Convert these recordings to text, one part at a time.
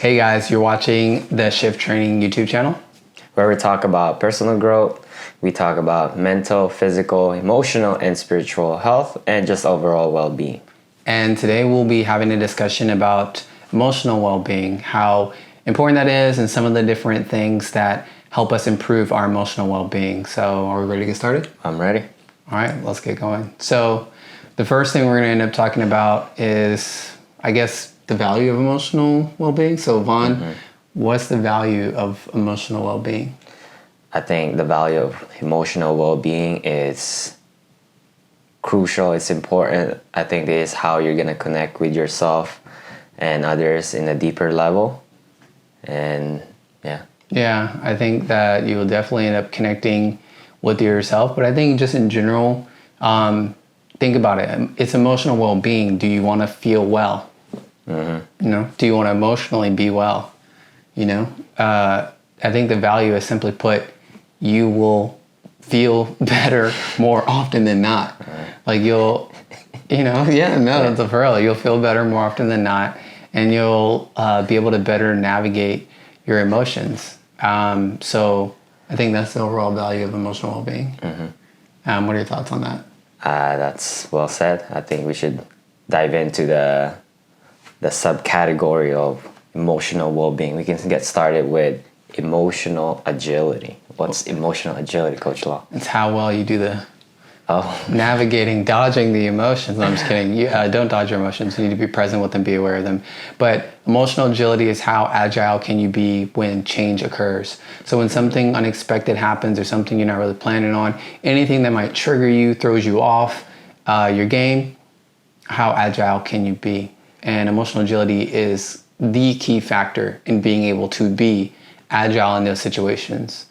Hey guys, you're watching the Shift Training YouTube channel, where we talk about personal growth, we talk about mental, physical, emotional, and spiritual health, and just overall well-being. And today we'll be having a discussion about emotional well-being, how important that is, and some of the different things that help us improve our emotional well-being. So are we ready to get started? I'm ready. All right, let's get going. So the first thing we're going to end up talking about is, I guess, the value of emotional well-being. So Vaughn, what's the value of emotional well-being? I think the value of emotional well-being is crucial. It's important. I think it is how you're going to connect with yourself and others in a deeper level. And yeah, I think that you will definitely end up connecting with yourself. But I think just in general, think about it. It's emotional well-being. Do you want to feel well? Do you want to emotionally be well? I think the value is, simply put, you will feel better more often than not. Like that's for real. You'll feel better more often than not, and you'll be able to better navigate your emotions. So I think that's the overall value of emotional well-being. What are your thoughts on that? That's well said. I think we should dive into the subcategory of emotional well-being. We can get started with emotional agility. What's emotional agility, Coach Law? It's how well you do the dodging the emotions. No, I'm just kidding. You don't dodge your emotions. You need to be present with them, be aware of them. But emotional agility is how agile can you be when change occurs. So when something unexpected happens or something you're not really planning on, anything that might trigger you, throws you off your game, how agile can you be? And emotional agility is the key factor in being able to be agile in those situations.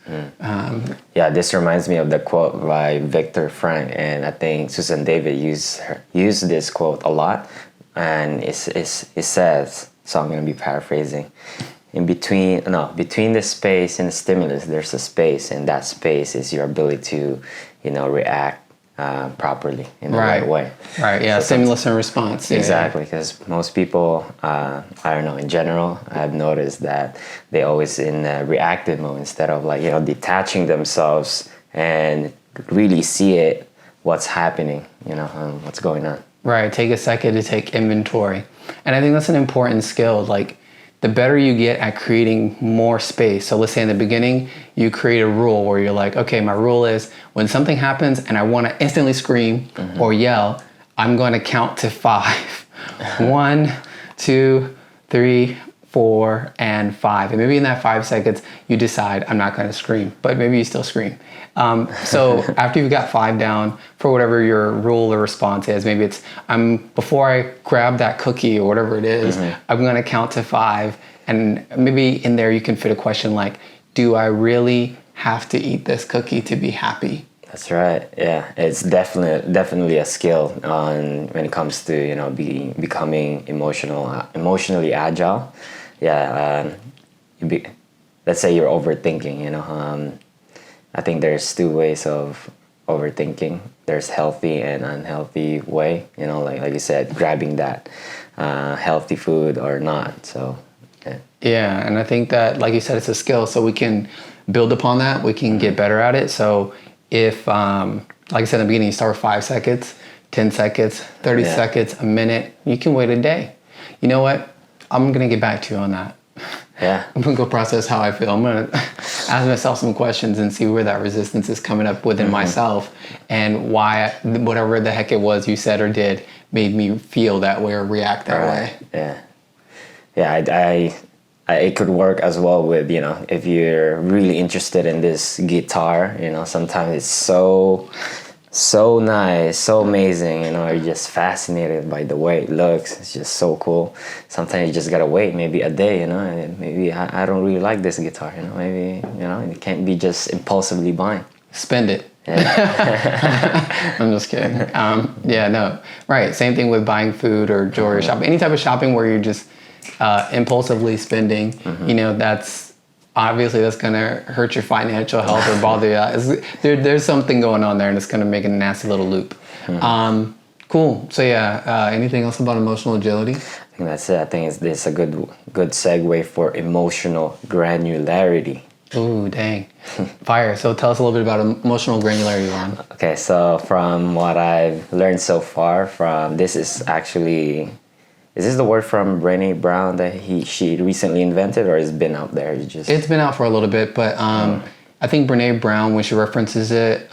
This reminds me of the quote by Viktor Frank, and I think Susan David used this quote a lot. And it says, so I'm going to be paraphrasing, between the space and the stimulus, there's a space, and that space is your ability to, react properly in the right way. Right, yeah, so stimulus and response. Exactly, because most people, in general, I've noticed that they always in a reactive mode instead of detaching themselves and really see what's happening, what's going on. Right, take a second to take inventory. And I think that's an important skill. Like, the better you get at creating more space. So let's say in the beginning, you create a rule where you're like, okay, my rule is when something happens and I want to instantly scream or yell, I'm going to count to 5. 1, 2, 3, 4, and 5. And maybe in that 5 seconds, you decide I'm not going to scream, but maybe you still scream. So after you've got 5 down for whatever your rule or response is, maybe it's before I grab that cookie or whatever it is, I'm going to count to 5. And maybe in there you can fit a question like, do I really have to eat this cookie to be happy? That's right. Yeah, it's definitely a skill when it comes to becoming emotionally agile. Yeah, let's say you're overthinking. I think there's 2 ways of overthinking. There's healthy and unhealthy way. Like you said, grabbing that healthy food or not. So yeah, and I think that, like you said, it's a skill. So we can build upon that. We can get better at it. So if, like I said in the beginning, you start with 5 seconds, 10 seconds, 30 seconds, a minute, you can wait a day. You know what? I'm going to get back to you on that. Yeah. I'm going to go process how I feel. I'm going to ask myself some questions and see where that resistance is coming up within myself and why whatever the heck it was you said or did made me feel that way or react that way. Yeah. Yeah, it could work as well with, if you're really interested in this guitar, sometimes it's so nice, so amazing, you're just fascinated by the way it looks. It's just so cool. Sometimes you just gotta wait maybe a day, and maybe I don't really like this guitar, maybe, it can't be just impulsively buying. Spend it. Yeah. I'm just kidding. Right. Same thing with buying food or jewelry or shopping. Any type of shopping where you're just impulsively spending, that's going to hurt your financial health or bother you. There's something going on there, and it's going to make a nasty little loop. Cool. So anything else about emotional agility? And that's it. I think it's a good segue for emotional granularity. Ooh, dang. Fire. So tell us a little bit about emotional granularity, Ron. Okay, so from what I've learned so far is this the word from Brené Brown that she recently invented, or has it been out there? It's been out for a little bit, but I think Brené Brown, when she references it,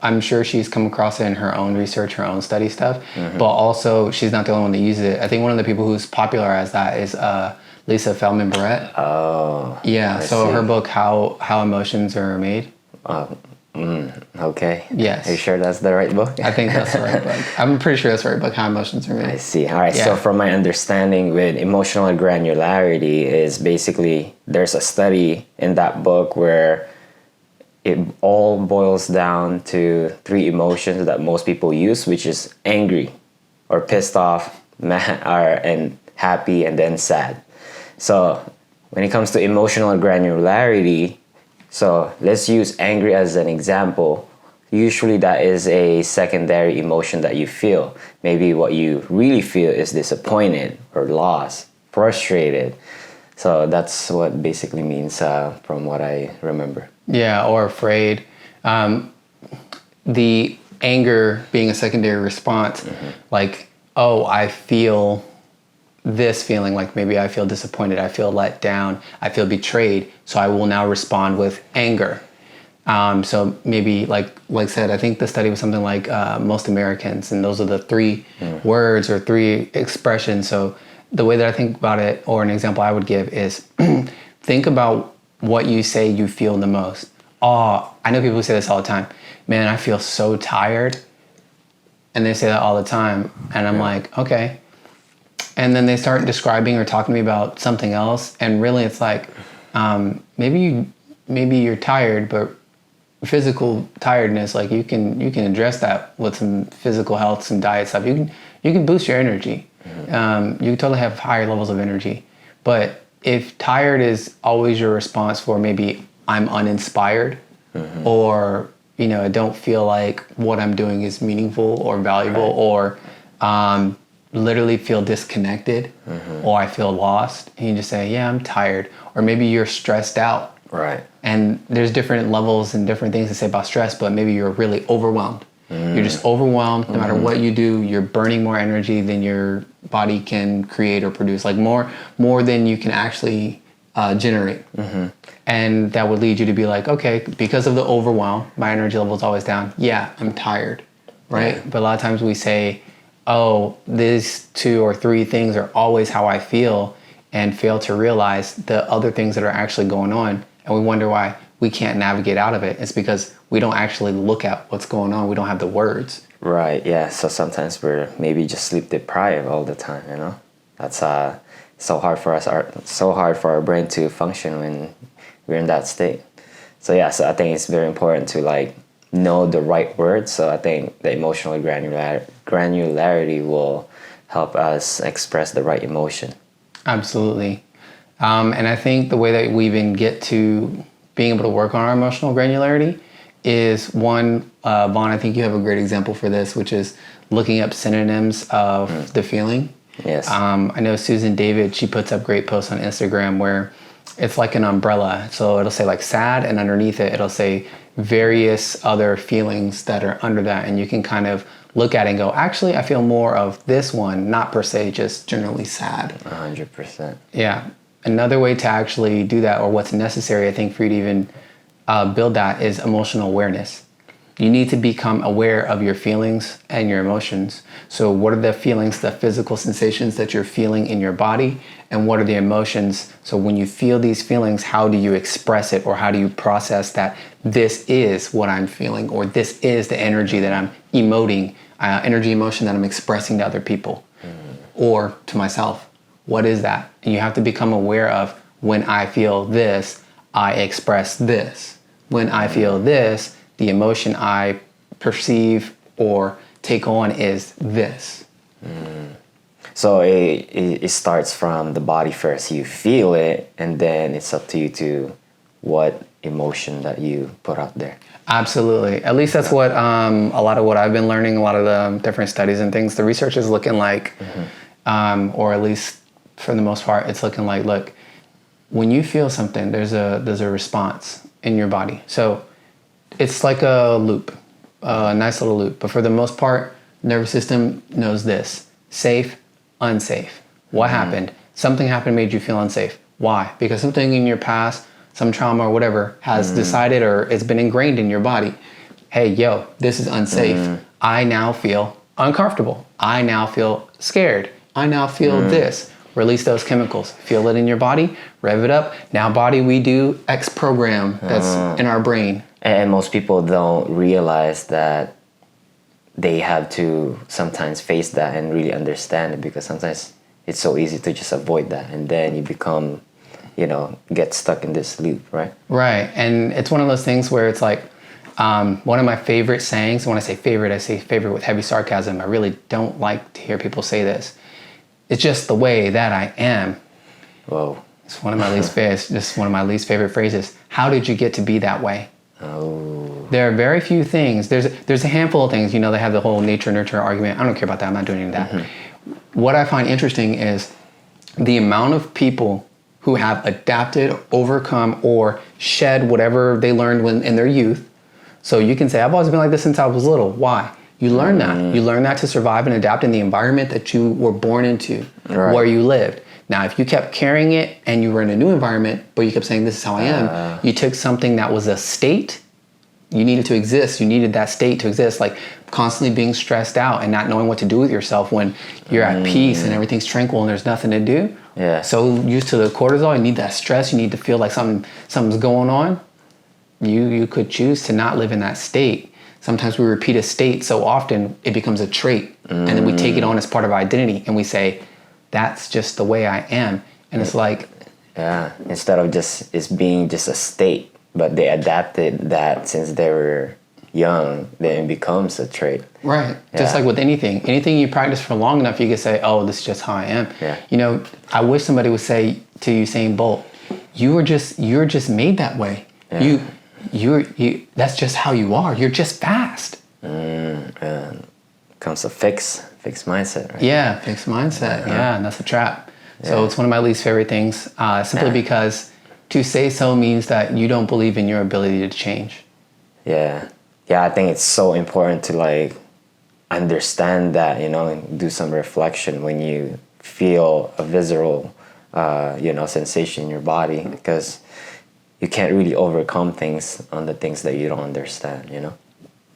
I'm sure she's come across it in her own research, her own study stuff, but also she's not the only one that uses it. I think one of the people who's popularized that is Lisa Feldman Barrett. Oh. Yeah, so her book, How Emotions Are Made. Okay. Yes. Are you sure that's the right book? I think that's the right book. I'm pretty sure that's the right book, How Emotions Are Made. I see. All right. Yeah. So from my understanding with emotional granularity is basically there's a study in that book where it all boils down to 3 emotions that most people use, which is angry or pissed off, mad, and happy, and then sad. So when it comes to emotional granularity, so let's use angry as an example. Usually that is a secondary emotion that you feel. Maybe what you really feel is disappointed or lost, frustrated. So that's what basically means from what I remember. Yeah, or afraid. The anger being a secondary response, like, oh, I feel this feeling, like maybe I feel disappointed, I feel let down, I feel betrayed, so I will now respond with anger. So maybe, like I said, I think the study was something like most Americans, and those are the 3 words or 3 expressions. So the way that I think about it, or an example I would give is, think about what you say you feel the most. Oh, I know people who say this all the time. Man, I feel so tired. And they say that all the time. And I'm like, okay. And then they start describing or talking to me about something else. And really it's like, maybe you're tired, but physical tiredness, like you can address that with some physical health, some diet stuff. You can boost your energy. You can totally have higher levels of energy. But if tired is always your response for maybe I'm uninspired, or I don't feel like what I'm doing is meaningful or valuable, or literally feel disconnected, or I feel lost, and you just say, yeah, I'm tired. Or maybe you're stressed out. Right. And there's different levels and different things to say about stress, but maybe you're really overwhelmed. You're just overwhelmed. No matter what you do, you're burning more energy than your body can create or produce, like more than you can actually generate. And that would lead you to be like, okay, because of the overwhelm, my energy level is always down. Yeah, I'm tired, right? But a lot of times we say, oh, these 2 or 3 things are always how I feel, and fail to realize the other things that are actually going on. And we wonder why we can't navigate out of it. It's because we don't actually look at what's going on. We don't have the words. Right. Yeah. So sometimes we're maybe just sleep deprived all the time. That's so hard for our brain to function when we're in that state. So yeah. So I think it's very important to know the right words. So I think the emotional granularity will help us express the right emotion. Absolutely. And I think the way that we even get to being able to work on our emotional granularity is one, Vaughn, I think you have a great example for this, which is looking up synonyms of the feeling. Yes. I know Susan David, she puts up great posts on Instagram where it's like an umbrella. So it'll say like sad, and underneath it, it'll say various other feelings that are under that. And you can kind of look at it and go, actually, I feel more of this one, not per se just generally sad. 100%. Yeah. Another way to actually do that, or what's necessary, I think, for you to even build that, is emotional awareness. You need to become aware of your feelings and your emotions. So what are the feelings, the physical sensations that you're feeling in your body, and what are the emotions? So when you feel these feelings, how do you express it, or how do you process that this is what I'm feeling, or this is the energy that I'm emoting, emotion that I'm expressing to other people or to myself? What is that? And you have to become aware of, when I feel this, I express this. When I feel this, the emotion I perceive or take on is this. So it starts from the body first. You feel it, and then it's up to you to what emotion that you put out there. Absolutely. At least that's what a lot of what I've been learning, a lot of the different studies and things, the research is looking like or at least for the most part, it's looking like, look, when you feel something, there's a response in your body. So it's like a loop, a nice little loop. But for the most part, nervous system knows this: safe, unsafe. What happened? Something happened, made you feel unsafe. Why? Because something in your past, some trauma or whatever, has decided, or it's been ingrained in your body. Hey, yo, this is unsafe. I now feel uncomfortable. I now feel scared. I now feel this. Release those chemicals. Feel it in your body. Rev it up. Now, body, we do X program that's in our brain. And most people don't realize that they have to sometimes face that and really understand it, because sometimes it's so easy to just avoid that, and then you become, get stuck in this loop, right? Right. And it's one of those things where it's like, one of my favorite sayings, when I say favorite with heavy sarcasm. I really don't like to hear people say this. It's just the way that I am. Whoa. It's one of my least favorite phrases. How did you get to be that way? Oh. There are very few things. There's a handful of things, they have the whole nature-nurture argument. I don't care about that. I'm not doing any of that. What I find interesting is the amount of people who have adapted, overcome, or shed whatever they learned when in their youth. So you can say, I've always been like this since I was little. Why? You learn that. You learn that to survive and adapt in the environment that you were born into, where you lived. Now, if you kept carrying it and you were in a new environment, but you kept saying, this is how I am, you took something that was a state, you needed to exist, you needed that state to exist, like constantly being stressed out and not knowing what to do with yourself when you're at peace and everything's tranquil and there's nothing to do. Yeah. So used to the cortisol, you need that stress, you need to feel like something's going on. You could choose to not live in that state. Sometimes we repeat a state so often it becomes a trait, and then we take it on as part of our identity, and we say, that's just the way I am. And it's like, instead of just it's being just a state, but they adapted that since they were young, then it becomes a trait. Right. Just like with anything you practice for long enough, you can say, oh, this is just how I am. Yeah. I wish somebody would say to Usain Bolt, you're just made that way. Yeah. You that's just how you are. You're just fast. Comes a fixed mindset, right? Yeah, fixed mindset. Yeah, and that's a trap. So it's one of my least favorite things, simply because to say so means that you don't believe in your ability to change. Yeah. I think it's so important to understand that, and do some reflection when you feel a visceral, sensation in your body, because you can't really overcome things on the things that you don't understand,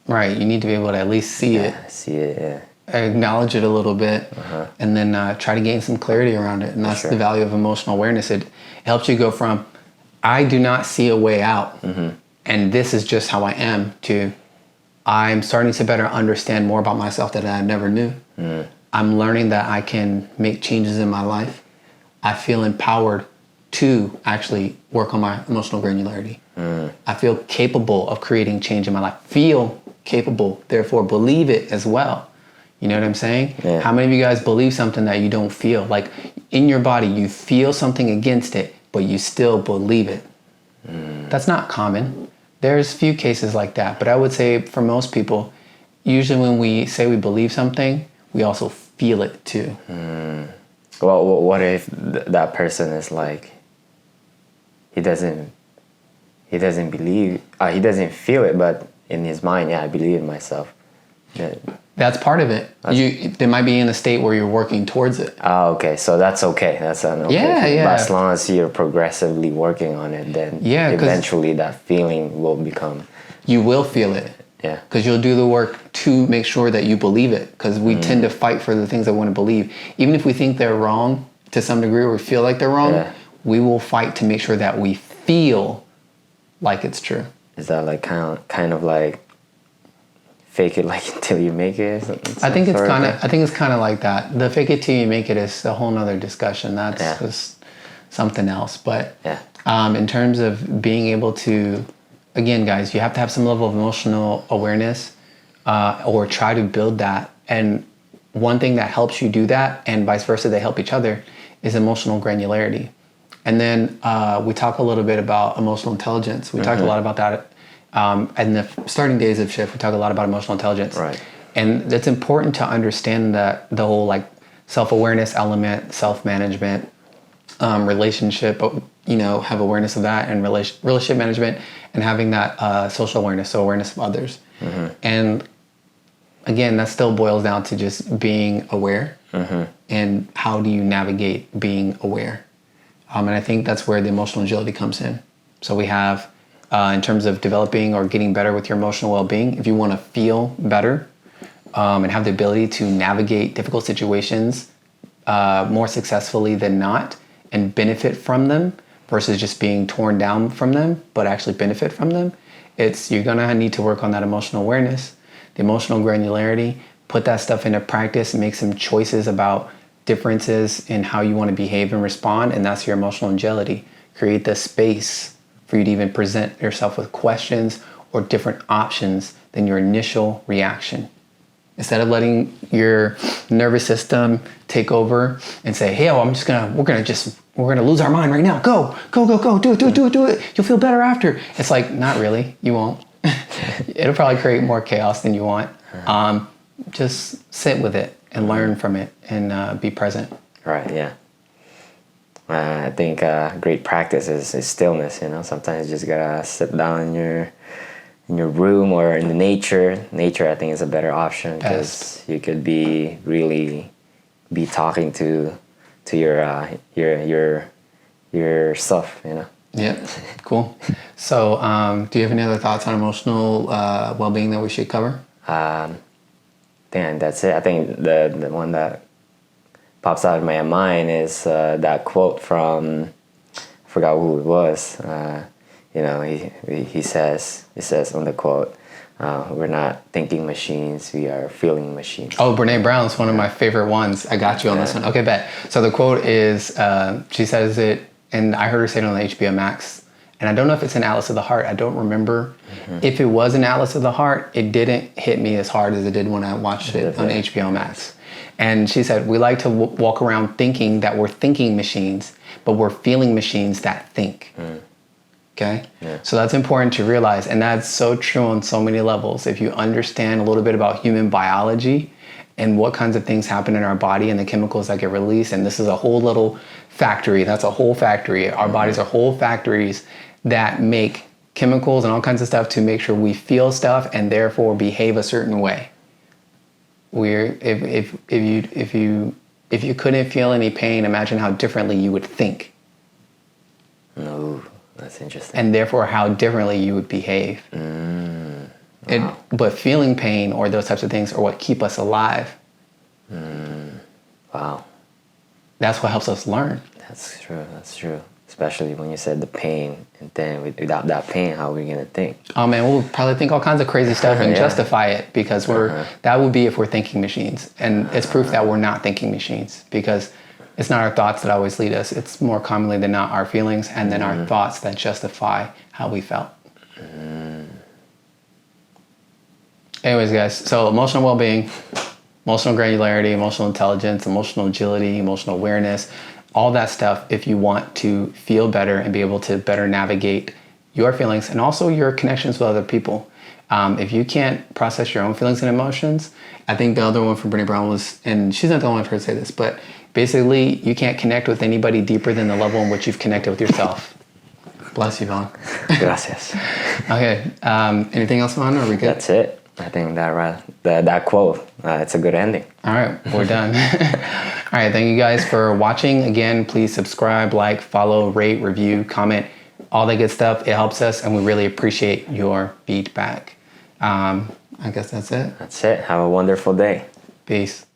Right. You need to be able to at least see it. See it, yeah. Acknowledge it a little bit, and then try to gain some clarity around it. And that's the value of emotional awareness. It helps you go from, I do not see a way out, and this is just how I am, to I'm starting to better understand more about myself that I never knew. I'm learning that I can make changes in my life. I feel empowered to actually work on my emotional granularity. I feel capable of creating change in my life. Feel capable, therefore believe it as well. You know what I'm saying? Yeah. How many of you guys believe something that you don't feel? Like in your body, you feel something against it, but you still believe it. That's not common. There's few cases like that, but I would say for most people, usually when we say we believe something, we also feel it too. Well, what if that person is like, he doesn't believe, he doesn't feel it, but in his mind, I believe in myself. That's part of it. They might be in a state where you're working towards it. Oh, okay. So that's okay. That's an okay. Yeah. But as long as you're progressively working on it, then eventually that feeling will become. You will feel it. Yeah. Because you'll do the work to make sure that you believe it. Because we tend to fight for the things that we want to believe. Even if we think they're wrong to some degree, or we feel like they're wrong, we will fight to make sure that we feel like it's true. Is that like kind of like fake it like until you make it? I think it's kind of like that. The fake it till you make it is a whole nother discussion. That's just something else. But in terms of being able to, again, guys, you have to have some level of emotional awareness, or try to build that. And one thing that helps you do that, and vice versa, they help each other, is emotional granularity. And then we talk a little bit about emotional intelligence. We talked a lot about that in the starting days of Shift. We talk a lot about emotional intelligence. Right. And it's important to understand that the whole self-awareness element, self-management, relationship, have awareness of that, and relationship management, and having that social awareness, so awareness of others. And again, that still boils down to just being aware. And how do you navigate being aware? And I think that's where the emotional agility comes in. So we have, in terms of developing or getting better with your emotional well-being, if you want to feel better and have the ability to navigate difficult situations more successfully than not and benefit from them versus just being torn down from them, but actually benefit from them, you're going to need to work on that emotional awareness, the emotional granularity, put that stuff into practice, make some choices about differences in how you want to behave and respond, and that's your emotional agility. Create the space for you to even present yourself with questions or different options than your initial reaction. Instead of letting your nervous system take over and say, hey, we're gonna lose our mind right now. Go, do it. You'll feel better after. It's like, not really, you won't. It'll probably create more chaos than you want. Just sit with it and learn from it and be present. Right, yeah. I think great practice is stillness, Sometimes you just gotta sit down in your room or in the nature. Nature, I think, is a better option because you could really be talking to your stuff, Yeah, cool. So, do you have any other thoughts on emotional well-being that we should cover? Then that's it. I think the one that pops out of my mind is that quote from, I forgot who it was. He says on the quote, we're not thinking machines, we are feeling machines. Oh, Brene Brown's one of my favorite ones. I got you on this one. Okay, bet. So the quote is, she says it, and I heard her say it on the HBO Max. And I don't know if it's an Atlas of the Heart. I don't remember. If it was an Atlas of the Heart, it didn't hit me as hard as it did when I watched it on HBO Max. And she said, we like to walk around thinking that we're thinking machines, but we're feeling machines that think. Okay? Yeah. So that's important to realize. And that's so true on so many levels. If you understand a little bit about human biology and what kinds of things happen in our body and the chemicals that get released, and this is a whole little factory. That's a whole factory. Our bodies are whole factories that make chemicals and all kinds of stuff to make sure we feel stuff and therefore behave a certain way. If you couldn't feel any pain, imagine how differently you would think. No, that's interesting. And therefore how differently you would behave. Wow. But feeling pain or those types of things are what keep us alive. Wow. That's what helps us learn. That's true. Especially when you said the pain, and then without that pain, how are we gonna think? Oh man, we'll probably think all kinds of crazy stuff and justify it because that would be if we're thinking machines. And it's proof that we're not thinking machines because it's not our thoughts that always lead us. It's more commonly than not our feelings and then our thoughts that justify how we felt. Anyways, guys, so emotional well-being, emotional granularity, emotional intelligence, emotional agility, emotional awareness, all that stuff if you want to feel better and be able to better navigate your feelings and also your connections with other people. If you can't process your own feelings and emotions, I think the other one from Brene Brown was, and she's not the only one I've heard say this, but basically you can't connect with anybody deeper than the level in which you've connected with yourself. Bless you, Vaughn. Gracias. Okay, anything else, Vaughn, or are we good? That's it. I think that quote, it's a good ending. All right, we're done. All right, thank you guys for watching. Again, please subscribe, like, follow, rate, review, comment, all that good stuff. It helps us, and we really appreciate your feedback. I guess that's it. That's it. Have a wonderful day. Peace.